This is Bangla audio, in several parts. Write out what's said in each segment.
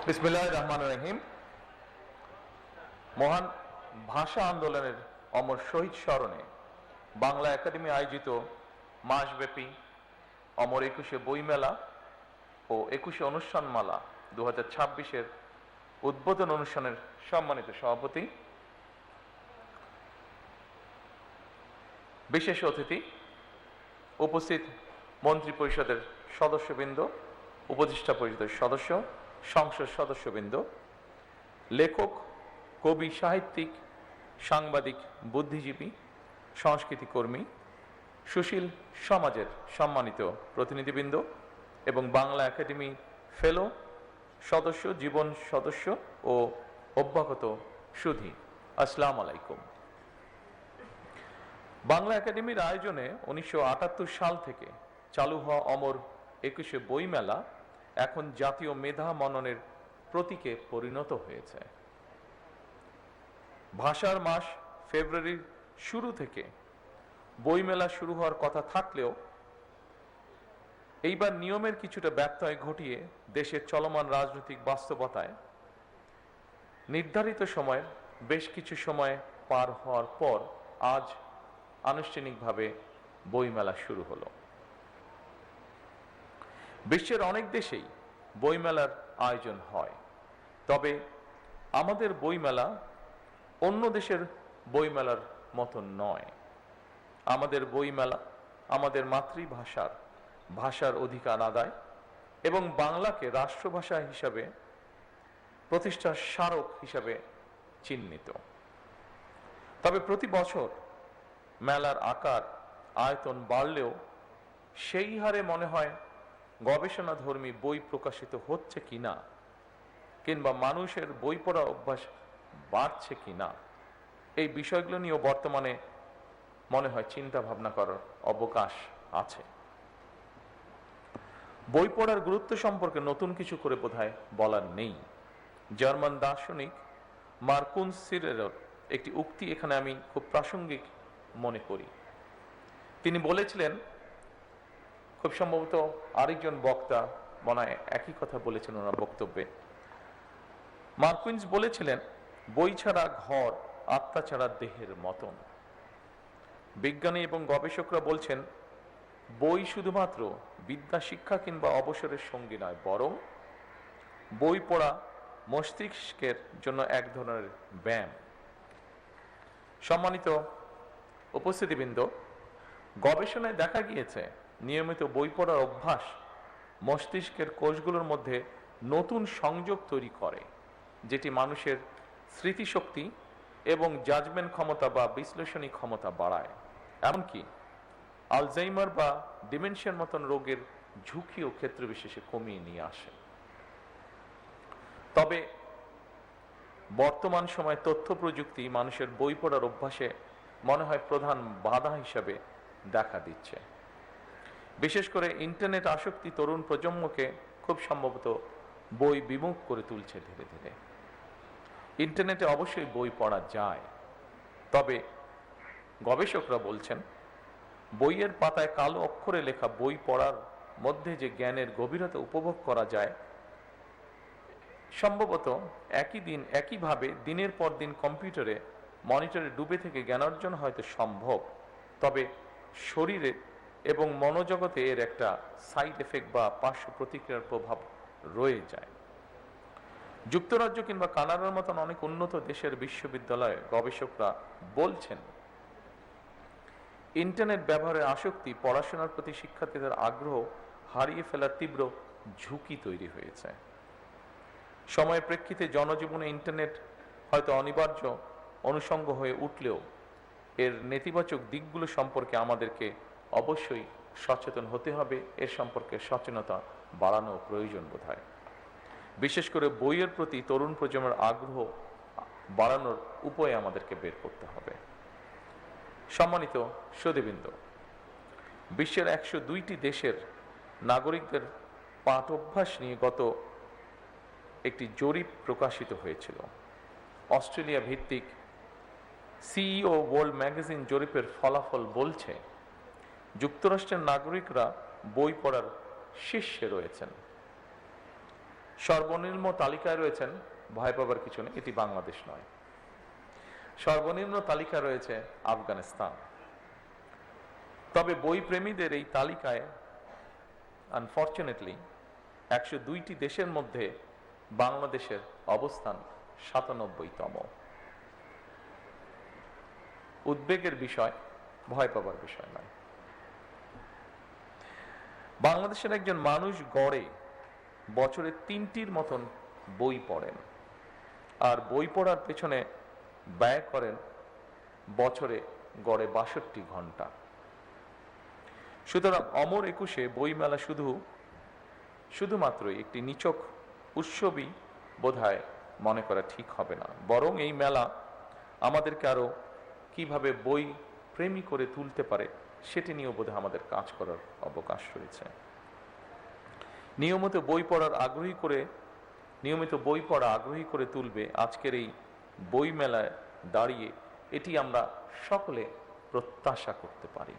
বিসমিল্লাহির রহমানির রহিম। মহান ভাষা আন্দোলনের অমর শহীদ স্মরণে বাংলা একাডেমি আয়োজিত মাসব্যাপী অমর ২১শে বইমেলা ও ২১শে অনুষ্ঠানমালা ২০২৬-এর উদ্বোধন অনুষ্ঠানের সম্মানিত সভাপতি, বিশেষ অতিথি, উপস্থিত মন্ত্রী পরিষদের সদস্যবৃন্দ, উপদেষ্টা পরিষদের সদস্য, সংসদ সদস্যবৃন্দ, লেখক, কবি, সাহিত্যিক, সাংবাদিক, বুদ্ধিজীবী, সংস্কৃতি কর্মী, সুশীল সমাজের সম্মানিত প্রতিনিধিবৃন্দ এবং বাংলা একাডেমি ফেলো সদস্য, জীবন সদস্য ও অভ্যাগত সুধী, আসসালামু আলাইকুম। বাংলা একাডেমির আয়োজনে ১৯৭৮ সাল থেকে চালু হওয়া অমর ২১শে বইমেলা এখন জাতীয় মেধা মননের প্রতীকে পরিণত হয়েছে। ভাষার মাস ফেব্রুয়ারির শুরু থেকে বইমেলা শুরু হওয়ার কথা থাকলেও এইবার নিয়মের কিছুটা ব্যত্যয় ঘটিয়ে দেশের চলমান রাজনৈতিক বাস্তবতায় নির্ধারিত সময়ের বেশ কিছু সময় পার হওয়ার পর আজ আনুষ্ঠানিকভাবে বইমেলা শুরু হলো। বিশ্বের অনেক দেশেই বইমেলার আয়োজন হয়, তবে আমাদের বইমেলা অন্য দেশের বইমেলার মতো নয়। আমাদের বইমেলা আমাদের ভাষার অধিকার আদায় এবং বাংলাকে রাষ্ট্রভাষা হিসাবে প্রতিষ্ঠার স্মারক হিসাবে চিহ্নিত। তবে প্রতি বছর মেলার আকার আয়তন বাড়লেও সেই হারে মনে হয় গবেষণাধর্মী বই প্রকাশিত হচ্ছে কিনা, কিংবা মানুষের বই পড়া অভ্যাস বাড়ছে কিনা, এই বিষয়গুলো নিয়েও বর্তমানে মনে হয় চিন্তা ভাবনা করার অবকাশ আছে। বই পড়ার গুরুত্ব সম্পর্কে নতুন কিছু করে বোধহয় বলার নেই। জার্মান দার্শনিক মার্কুস সিরেরের একটি উক্তি এখানে আমি খুব প্রাসঙ্গিক মনে করি। তিনি বলেছিলেন, খুব সম্ভবত আরেকজন বক্তা মনে হয় একই কথা বলেছেন ওনার বক্তব্যে। মার্কুইন্স বলেছিলেন, বই ছাড়া ঘর আত্মা ছাড়া দেহের মতন। বিজ্ঞানী এবং গবেষকরা বলছেন, বই শুধুমাত্র বিদ্যা শিক্ষা কিংবা অবসরের সঙ্গী নয়, বরং বই পড়া মস্তিষ্কের জন্য এক ধরনের ব্যায়াম। সম্মানিত উপস্থিতিবৃন্দ, গবেষণায় দেখা গিয়েছে নিয়মিত বই পড়ার অভ্যাস মস্তিষ্কের কোষগুলোর মধ্যে নতুন সংযোগ তৈরি করে, যেটি মানুষের স্মৃতিশক্তি এবং জাজমেন্ট ক্ষমতা বা বিশ্লেষণী ক্ষমতা বাড়ায়, এমনকি আলজাইমার বা ডিমেনশিয়ার মতন রোগের ঝুঁকিও ক্ষেত্র বিশেষে কমিয়ে নিয়ে আসে। তবে বর্তমান সময়ে তথ্য প্রযুক্তি মানুষের বই পড়ার অভ্যাসে মনে হয় প্রধান বাধা হিসাবে দেখা দিচ্ছে। বিশেষ করে ইন্টারনেট আসক্তি তরুণ প্রজন্মকে খুব সম্ভবত বই বিমুখ করে তুলছে ধীরে ধীরে। ইন্টারনেটে অবশ্যই বই পড়া যায়, তবে গবেষকরা বলছেন, বইয়ের পাতায় কালো অক্ষরে লেখা বই পড়ার মধ্যে যে জ্ঞানের গভীরতা উপভোগ করা যায়, সম্ভবত একইভাবে দিনের পর দিন কম্পিউটারে মনিটরে ডুবে থেকে জ্ঞান অর্জন হয়তো সম্ভব, তবে শরীরে এবং মনোজগতে এর একটা সাইড এফেক্ট বা পার্শ্ব প্রতিক্রিয়ার প্রভাব রয়ে যায়। যুক্তরাজ্য কিংবা কানাডার মতন অনেক উন্নত দেশের বিশ্ববিদ্যালয়ে গবেষকরা বলছেন, ইন্টারনেট ব্যবহারের আসক্তি পড়াশোনার প্রতি শিক্ষার্থীদের আগ্রহ হারিয়ে ফেলার তীব্র ঝুঁকি তৈরি হয়েছে। সময়ের প্রেক্ষিতে জনজীবনে ইন্টারনেট হয়তো অনিবার্য অনুষঙ্গ হয়ে উঠলেও এর নেতিবাচক দিকগুলো সম্পর্কে আমাদেরকে অবশ্যই সচেতন হতে হবে। এর সম্পর্কে সচেতনতা বাড়ানো প্রয়োজন বোধ হয়। বিশেষ করে বইয়ের প্রতি তরুণ প্রজন্মের আগ্রহ বাড়ানোর উপায় আমাদেরকে বের করতে হবে। সম্মানিত সুধীবৃন্দ, বিশ্বের ১০২টি দেশের নাগরিকদের পাঠ অভ্যাস নিয়ে গত একটি জরিপ প্রকাশিত হয়েছিল। অস্ট্রেলিয়া ভিত্তিক সিইও ওয়ার্ল্ড ম্যাগাজিন জরিপের ফলাফল বলছে, যুক্তরাষ্ট্রের নাগরিকরা বই পড়ার শীর্ষে রয়েছেন। সর্বনিম্ন তালিকায় রয়েছেন, ভয় পাবার কিছু নেই, এটি বাংলাদেশ নয়, সর্বনিম্ন তালিকা রয়েছে আফগানিস্তান। তবে বই প্রেমীদের এই তালিকায় আনফরচুনেটলি 102টি দেশের মধ্যে বাংলাদেশের অবস্থান 97তম। উদ্বেগের বিষয়, ভয় পাবার বিষয় নয়। বাংলাদেশের একজন মানুষ গড়ে বছরে 3টির মতন বই পড়েন, আর বই পড়ার পেছনে ব্যয় করেন বছরে গড়ে 62 ঘন্টা। সুতরাং অমর একুশে বইমেলা শুধুমাত্র একটি নিছক উৎসবই বোধহয় মনে করা ঠিক হবে না, বরং এই মেলা আমাদেরকে আরো কিভাবে বই প্রেমী করে তুলতে পারে সেটি নিয়েও বোধহয় আমাদের কাজ করার অবকাশ রয়েছে। নিয়মিত বই পড়া আগ্রহী করে তুলবে আজকের এই বই মেলায় দাঁড়িয়ে, এটি আমরা সকলে প্রত্যাশা করতে পারি।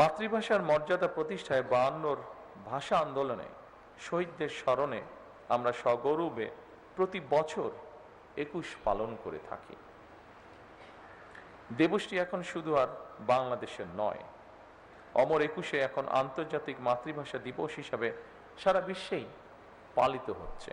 মাতৃভাষার মর্যাদা প্রতিষ্ঠায় 52 ভাষা আন্দোলনে শহীদদের স্মরণে আমরা সগৌরবে প্রতি বছর 21 পালন করে থাকি। দিবসটি এখন শুধু আর বাংলাদেশের নয়, অমর একুশে এখন আন্তর্জাতিক মাতৃভাষা দিবস হিসাবে সারা বিশ্বেই পালিত হচ্ছে।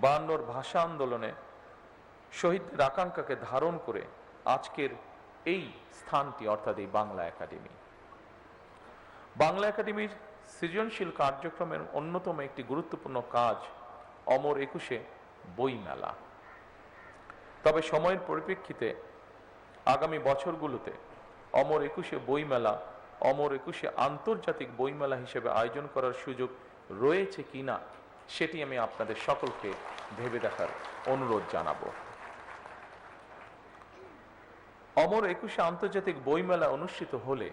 52 ভাষা আন্দোলনে শহীদদের আকাঙ্ক্ষাকে ধারণ করে আজকের এই স্থানটি, অর্থাৎ এই বাংলা একাডেমি। বাংলা একাডেমির সৃজনশীল কার্যক্রমের অন্যতম একটি গুরুত্বপূর্ণ কাজ অমর একুশে বই মেলা। তবে সময়ের পরিপ্রেক্ষিতে আগামী বছরগুলোতে অমর একুশে বইমেলা, অমর একুশে আন্তর্জাতিক বইমেলা হিসেবে আয়োজন করার সুযোগ রয়েছে কিনা সেটি আমি আপনাদের সকলকে ভেবে দেখার অনুরোধ জানাবো। অমর একুশে আন্তর্জাতিক বইমেলা অনুষ্ঠিত হলে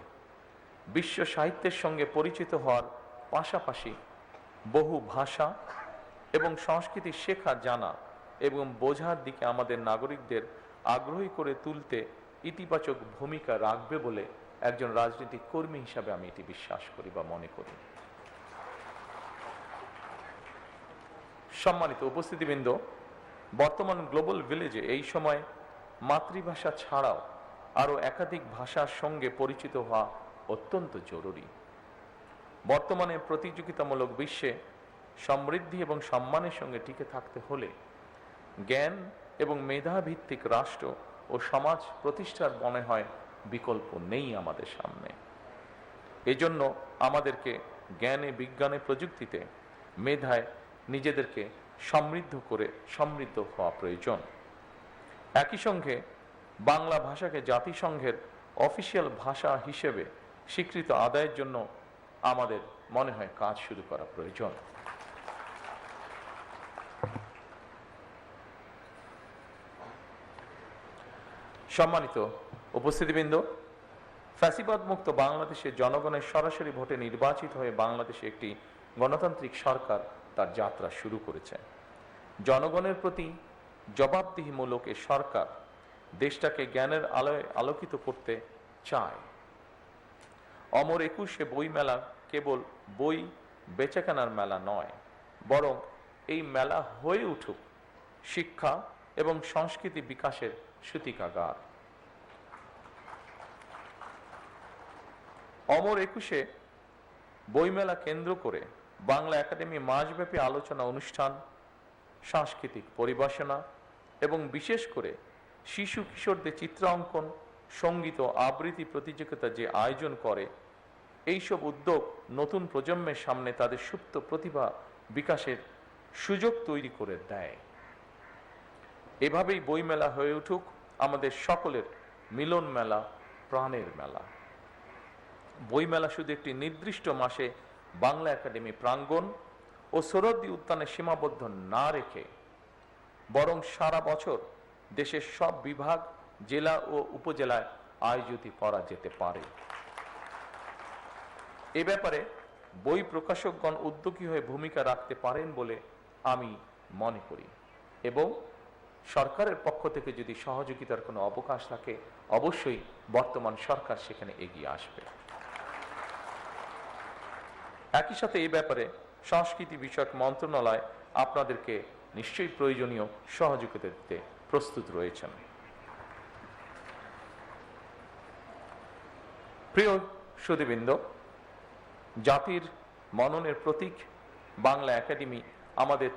বিশ্ব সাহিত্যের সঙ্গে পরিচিত হওয়ার পাশাপাশি বহু ভাষা এবং সংস্কৃতি শেখা, জানা এবং বোঝার দিকে আমাদের নাগরিকদের আগ্রহী করে তুলতে ইতিবাচক ভূমিকা রাখবে বলে একজন রাজনৈতিক কর্মী হিসাবে আমি এটি বিশ্বাস করি বা মনে করি। সম্মানিত উপস্থিতিবৃন্দ, বর্তমান গ্লোবাল ভিলেজে এই সময় মাতৃভাষা ছাড়াও আরো একাধিক ভাষার সঙ্গে পরিচিত হওয়া অত্যন্ত জরুরি। বর্তমানে প্রতিযোগিতামূলক বিশ্বে সমৃদ্ধি এবং সম্মানের সঙ্গে টিকে থাকতে হলে জ্ঞান এবং মেধাভিত্তিক রাষ্ট্র ও সমাজ প্রতিষ্ঠার মনে হয় বিকল্প নেই আমাদের সামনে। এজন্য আমাদেরকে জ্ঞানে, বিজ্ঞানে, প্রযুক্তিতে, মেধায় নিজেদেরকে সমৃদ্ধ হওয়া প্রয়োজন। একই সঙ্গে বাংলা ভাষাকে জাতিসংঘের অফিসিয়াল ভাষা হিসেবে স্বীকৃত আদায়ের জন্য আমাদের মনে হয় কাজ শুরু করা প্রয়োজন। সম্মানিত উপস্থিতিবৃন্দ, ফ্যাসিবাদ মুক্ত বাংলাদেশে জনগণের সরাসরি ভোটে নির্বাচিত হয়ে বাংলাদেশে একটি গণতান্ত্রিক সরকার তার যাত্রা শুরু করেছে। জনগণের প্রতি জবাবদিহিমূলক এ সরকার দেশটাকে জ্ঞানের আলোয় আলোকিত করতে চায়। অমর একুশে বই মেলা কেবল বই বেচাকেনার মেলা নয়, বরং এই মেলা হয়ে উঠুক শিক্ষা এবং সংস্কৃতি বিকাশের সূতিকাগার। অমর একুশে বইমেলা কেন্দ্র করে বাংলা একাডেমি মাসব্যাপী আলোচনা অনুষ্ঠান, সাংস্কৃতিক পরিবেশনা এবং বিশেষ করে শিশু কিশোরদের চিত্রাঙ্কন, সঙ্গীত ও আবৃত্তি প্রতিযোগিতা যে আয়োজন করে, এইসব উদ্যোগ নতুন প্রজন্মের সামনে তাদের সুপ্ত প্রতিভা বিকাশের সুযোগ তৈরি করে দেয়। এভাবেই বইমেলা হয়ে উঠুক আমাদের সকলের মিলন মেলা, প্রাণের মেলা। বইমেলা শুধু একটি নির্দিষ্ট মাসে বাংলা একাডেমি প্রাঙ্গণ ও সোহরাওয়ার্দী উদ্যানে সীমাবদ্ধ না রেখে বরং সারা বছর দেশের সব বিভাগ, জেলা ও উপজেলায় আয়োজিত করা যেতে পারে। এ ব্যাপারে বই প্রকাশকগণ উদ্যোগী হয়ে ভূমিকা রাখতে পারেন বলে আমি মনে করি এবং সরকারের পক্ষ থেকে যদি সহযোগিতার কোনো অবকাশ থাকে, অবশ্যই বর্তমান সরকার সেখানে এগিয়ে আসবে। একই সাথে এই ব্যাপারে সংস্কৃতি বিষয়ক মন্ত্রণালয় আপনাদেরকে নিশ্চয়ই প্রয়োজনীয় সহযোগিতা দিতে প্রস্তুত রয়েছেন। প্রিয় সুধীবৃন্দ, জাতির মননের প্রতীক বাংলা একাডেমি আমাদের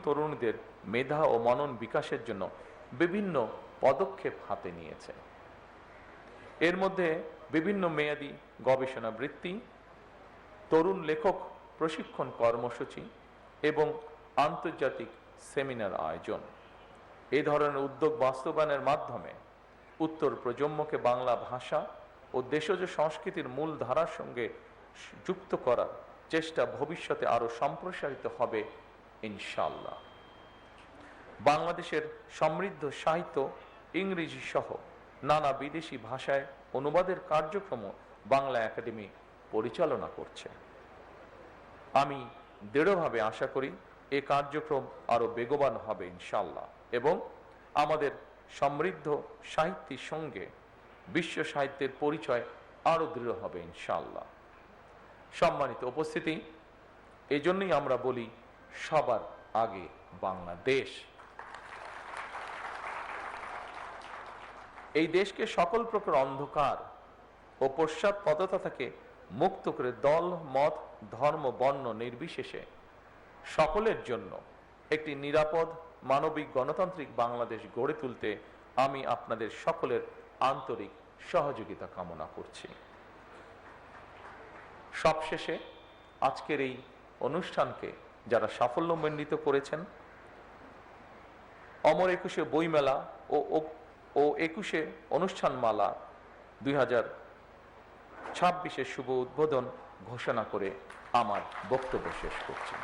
তরুণদের মেধা ও মনন বিকাশের জন্য বিভিন্ন পদক্ষেপ হাতে নিয়েছে। এর মধ্যে বিভিন্ন মেয়াদী গবেষণা বৃত্তি, তরুণ লেখক প্রশিক্ষণ কর্মসূচি এবং আন্তর্জাতিক সেমিনার আয়োজন। এই ধরনের উদ্যোগ বাস্তবায়নের মাধ্যমে উত্তর প্রজন্মকে বাংলা ভাষা ও দেশজ সংস্কৃতির মূল ধারার সঙ্গে যুক্ত করার চেষ্টা ভবিষ্যতে আরো সম্প্রসারিত হবে ইনশাআল্লাহ। বাংলাদেশের সমৃদ্ধ সাহিত্য ইংরেজি সহ নানা বিদেশি ভাষায় অনুবাদের কার্যক্রম বাংলা একাডেমি পরিচালনা করছে। আমি দৃঢ়ভাবে আশা করি এই কার্যক্রম আরো বেগবান হবে ইনশাআল্লাহ এবং আমাদের সমৃদ্ধ সাহিত্যের সঙ্গে বিশ্ব সাহিত্যের পরিচয় আরো দৃঢ় হবে ইনশাআল্লাহ। সম্মানিত উপস্থিতি, এজন্যই আমরা বলি সবার আগে বাংলাদেশ। এই দেশকে সকল প্রকার অন্ধকার ও পশ্চাৎপদতা থেকে মুক্ত করে দল, মত, ধর্ম, বর্ণ নির্বিশেষে সকলের জন্য একটি নিরাপদ, মানবিক, গণতান্ত্রিক বাংলাদেশ গড়ে তুলতে আমি আপনাদের সকলের আন্তরিক সহযোগিতা কামনা করছি। সবশেষে আজকের এই অনুষ্ঠানকে যারা সাফল্যমণ্ডিত করেছেন, অমর একুশে বইমেলা ও একুশে অনুষ্ঠানমালা 2026-এর শুভ উদ্বোধন ঘোষণা করে আমার বক্তব্য শেষ করছি।